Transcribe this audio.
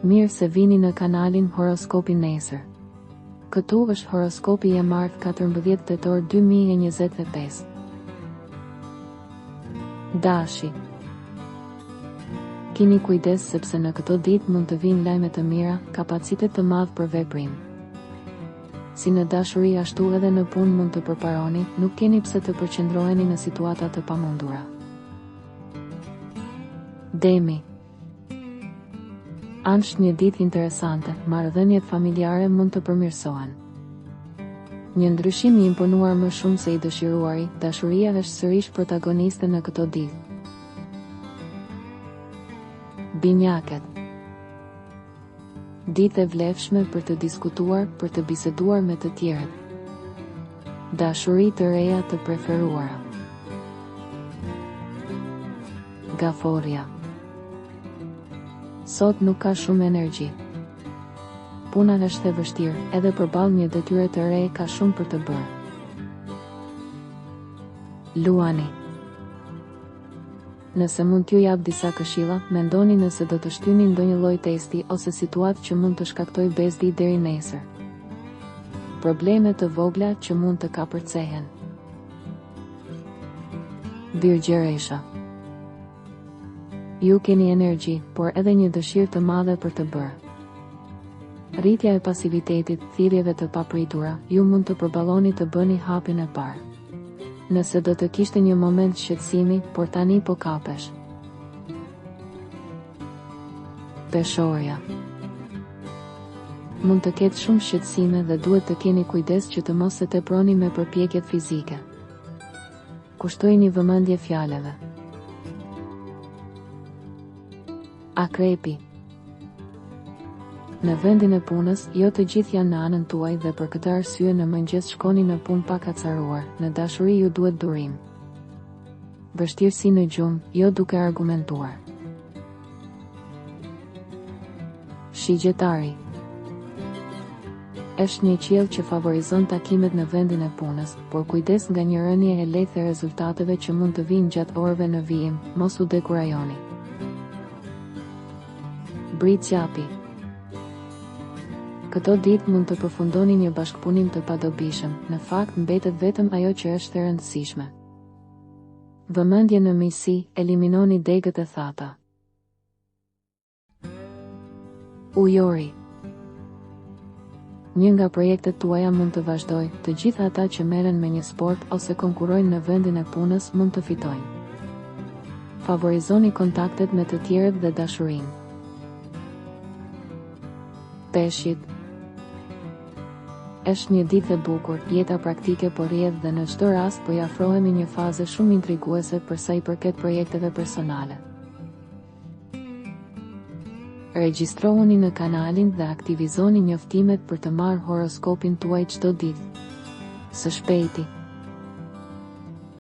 Mirë se vini në kanalin Horoskopi Nesër. Këtu është horoskopi i martë 14 tetor 2025. Dashi. Kini kujdes sepse në këto ditë mund të vinë lajme të mira, kapacitet të madh për veprim. Si në dashuri ashtu edhe në punë mund të përparoni, nuk keni pse të përqendroheni në situata të pamundura. Demi. Është një ditë interesante, marrëdhëniet familjare mund të përmirësohen. Një ndryshim i imponuar më shumë se i dëshiruari, dashuria është sërish protagoniste në këto ditë. Binjakët. Ditë e vlefshme për të diskutuar, për të biseduar me të tjerët. Dashuri të reja të preferuara. Gaforja. Sot nuk ka shumë energji. Puna është e vështirë, edhe përballë një detyre të re ka shumë për të bërë. Luani. Nëse mund t'ju jap disa këshilla, mendoni nëse do të shtyni ndonjë lloj testi ose situatë që mund të shkaktojë bezdi deri nesër. Probleme të vogla që mund të kapërcehen. Virgjëresha. Ju keni energji, por edhe një dëshirë të madhe për të bërë. Rritja e pasivitetit, thirrjeve të papritura, ju mund të përballoni të bëni hapin e parë. Nëse do të kishte një moment shqetësimi, por tani po kapesh. Peshorja. Mund të ketë shumë shqetësime dhe duhet të keni kujdes që të mos e teproni me përpjekjet fizike. Kushtojini vëmendje fjalëve. Akrepi. Në vendin e punës, jo të gjithë janë në anën tuaj dhe për këtë arsye në mëngjes shkoni në punë pak acaruar, në dashuri ju duhet durim. Vështirësi në gjumë, jo duke argumentuar. Shigjetari. Është një qiell që favorizon takimet në vendin e punës, por kujdes nga një rënje e lehtë e rezultateve që mund të vinë gjatë orëve në vijim, mos u dekurajoni. Britsjapi. Këto ditë mund të përfundoni një bashkëpunim të padobishëm, në fakt mbetet vetëm ajo që është e rëndësishme. Vëmendje në miqësi, eliminoni degët e thata. Ujori. Një nga projektet tuaja mund të vazhdojë, të gjithë ata që merren me një sport ose konkurrojnë në vendin e punës mund të fitojnë. Favorizoni kontaktet me të tjerët dhe dashurinë. Peshqit. Është një ditë e bukur, jeta praktike po rrjedh dhe në çdo rast po i afrohemi një faze shumë intriguese për sa i përket projekteve personale. Regjistrohuni në kanalin dhe aktivizoni njoftimet për të marrë horoskopin tuaj çdo ditë. Së shpejti.